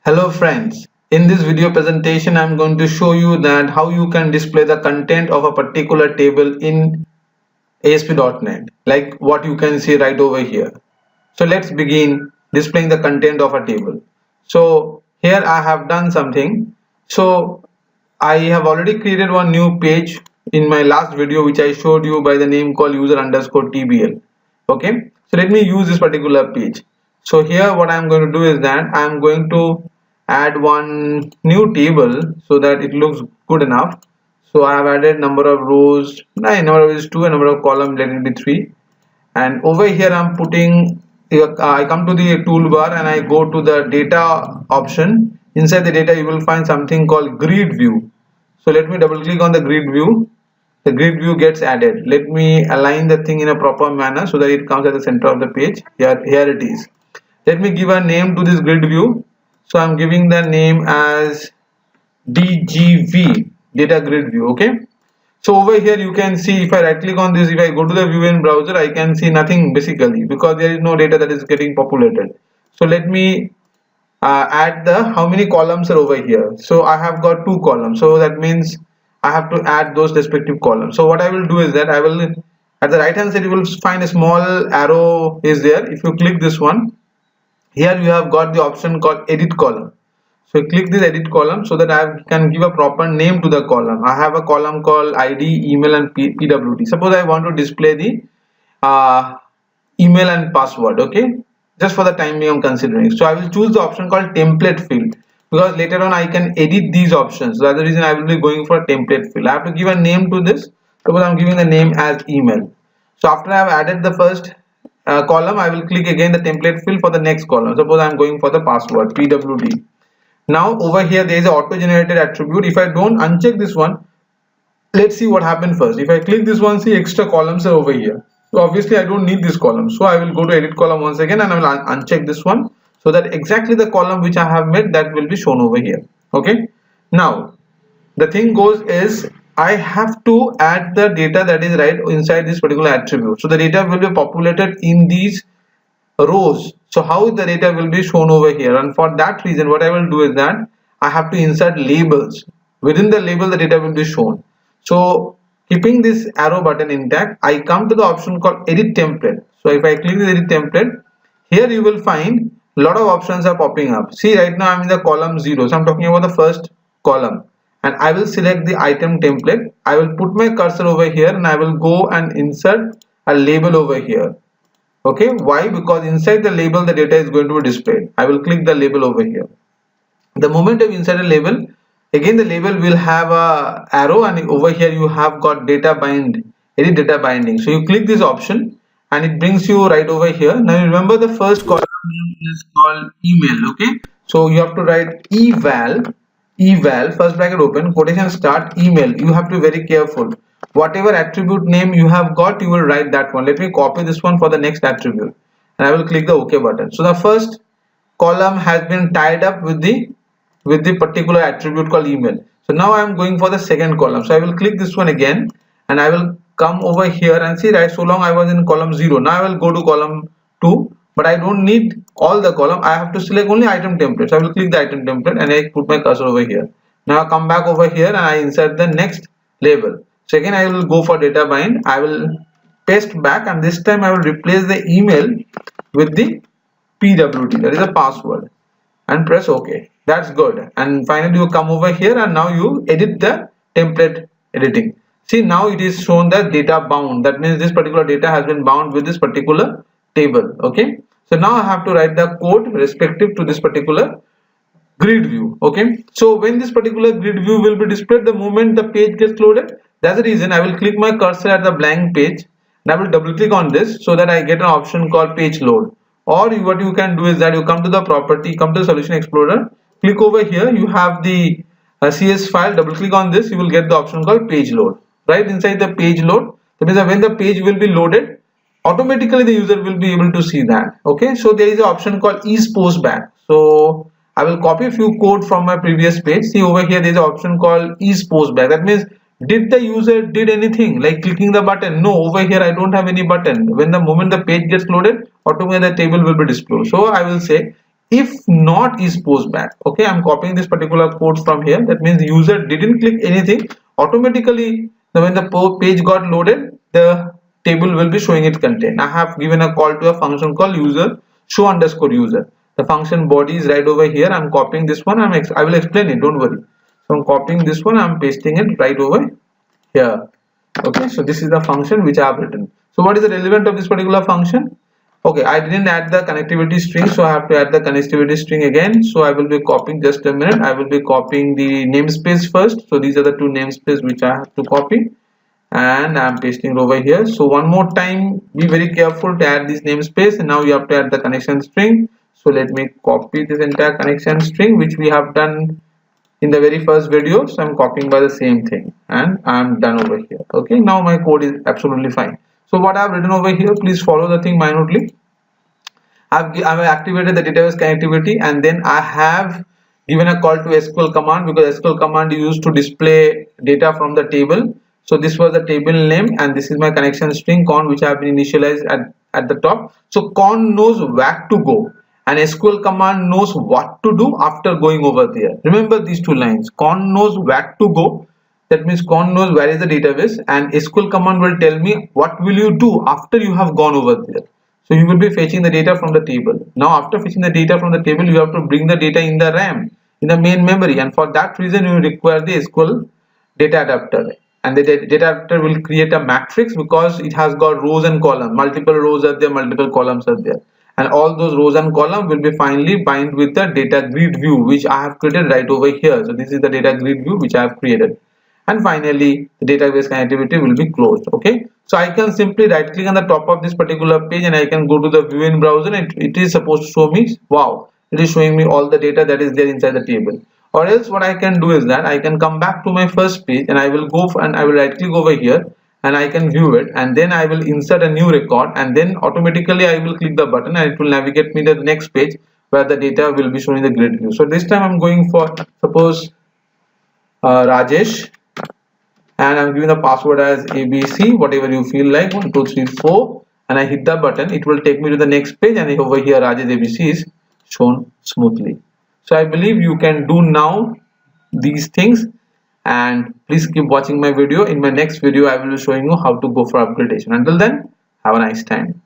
Hello friends, in this video presentation I am going to show you that how you can display the content of a particular table in ASP.NET, like what you can see right over here. So let's begin displaying the content of a table. So here I have done something. So I have already created one new page in my last video which I showed you by the name called user underscore TBL. Okay, so let me use this particular page. So here what I am going to do is that I am going to add one new table so that it looks good enough. So I have added number of rows, number of rows 2 and number of columns, let it be 3. And over here I'm putting I come to the toolbar and I go to the data option. Inside the data you will find something called grid view. So let me double click on the grid view. The grid view gets added. Let me align the thing in a proper manner so that it comes at the center of the page. Here it is. Let me give a name to this grid view. So I'm giving the name as DGV, data grid view. Okay. So over here you can see, if I right click on this, if I go to the view in browser, I can see nothing basically because there is no data that is getting populated. So let me add the how many columns are over here. So I have got 2 columns, so that means I have to add those respective columns. So what I will do is that I will, at the right hand side you will find a small arrow is there. If you click this one, here you have got the option called edit column. So click this edit column so that I can give a proper name to the column. I have a column called ID, email and PWD. Suppose I want to display the email and password. Okay, just for the time being I'm considering. So I will choose the option called template field because later on I can edit these options. So that's the reason I will be going for template field. I have to give a name to this. Suppose I'm giving the name as email. So after I have added the first column, I will click again the template field for the next column. Suppose I'm going for the password PWD. Now over here there is an auto generated attribute. If I don't uncheck this one, let's see what happened first. If I click this one, see extra columns are over here. So obviously I don't need this column. So I will go to edit column once again and I will uncheck this one so that exactly the column which I have made that will be shown over here. Okay. Now the thing goes is I have to add the data that is right inside this particular attribute. So the data will be populated in these rows. So how the data will be shown over here, and for that reason what I will do is that I have to insert labels. Within the label the data will be shown. So keeping this arrow button intact, I come to the option called edit template. So if I click the edit template, here you will find a lot of options are popping up. See, right now I'm in the column 0, so I'm talking about the first column, and I will select the item template. I will put my cursor over here and I will go and insert a label over here. Okay, why? Because inside the label the data is going to be displayed. I will click the label over here. The moment I insert a label, again the label will have a arrow, and over here you have got data bind, edit data binding. So you click this option and it brings you right over here. Now remember the first column is called email. Okay, so you have to write eval first bracket open quotation start email. You have to be very careful. Whatever attribute name you have got, you will write that one. Let me copy this one for the next attribute and I will click the OK button. So the first column has been tied up with the particular attribute called email. So now I am going for the second column. So I will click this one again and I will come over here and see, right, so long I was in column 0. Now I will go to column 2, but I don't need all the column. I have to select only item template. So I will click the item template and I put my cursor over here. Now I come back over here and I insert the next label. So again I will go for data bind. I will paste back and this time I will replace the email with the PWD, that is a password, and press OK. That's good. And finally you come over here and now you edit the template editing. See, now it is shown that data bound. That means this particular data has been bound with this particular table. Okay. So now I have to write the code respective to this particular grid view. Okay, so when this particular grid view will be displayed the moment the page gets loaded, that's the reason I will click my cursor at the blank page and I will double click on this so that I get an option called page load. Or what you can do is that you come to the property, come to the solution explorer, click over here, you have the CS file, double click on this, you will get the option called page load. Right inside the page load, that means that when the page will be loaded, automatically the user will be able to see that. Okay, so there is an option called ease post back. So I will copy a few code from my previous page. See over here there is an option called ease post back. That means did the user did anything like clicking the button? No, over here I don't have any button. When the moment the page gets loaded, automatically the table will be displayed. So I will say if not is post back. Okay, I'm copying this particular code from here. That means the user didn't click anything, automatically when the page got loaded, the table will be showing its content. I have given a call to a function called user show underscore user. The function body is right over here. I'm copying this one. I will explain it, don't worry. So I'm copying this one, I'm pasting it right over here. Okay, so this is the function which I have written. So what is the relevant of this particular function? Okay, I didn't add the connectivity string, so I have to add the connectivity string again. So I will be copying, just a minute, I will be copying the namespace first. So these are the two namespaces which I have to copy, and I'm pasting it over here. So one more time, be very careful to add this namespace, and now you have to add the connection string. So let me copy this entire connection string which we have done in the very first video. So I'm copying by the same thing, and I'm done over here. Okay, now my code is absolutely fine. So what I've written over here, please follow the thing minutely. I've activated the database connectivity, and then I have given a call to SQL command, because SQL command is used to display data from the table. So this was the table name, and this is my connection string con, which I have been initialized at the top. So con knows where to go, and SQL command knows what to do after going over there. Remember these two lines. Con knows where to go, that means con knows where is the database, and SQL command will tell me what will you do after you have gone over there. So you will be fetching the data from the table. Now after fetching the data from the table, you have to bring the data in the RAM, in the main memory, and for that reason you require the SQL data adapter. And the data adapter will create a matrix, because it has got rows and columns. Multiple rows are there, multiple columns are there, and all those rows and columns will be finally bind with the data grid view, which I have created right over here. So this is the data grid view which I have created, and finally the database connectivity will be closed. Okay, so I can simply right click on the top of this particular page, and I can go to the view in browser, and it is supposed to show me, wow, it is showing me all the data that is there inside the table. Or else what I can do is that I can come back to my first page, and I will go and I will right click over here, and I can view it, and then I will insert a new record, and then automatically I will click the button, and it will navigate me to the next page where the data will be shown in the grid view. So this time I'm going for, suppose, Rajesh, and I'm giving the password as ABC, whatever you feel like, 1 2 3 4, and I hit the button. It will take me to the next page, and over here Rajesh ABC is shown smoothly. So I believe you can do now these things, and please keep watching my video. In my next video I will be showing you how to go for upgradation. Until then, have a nice time.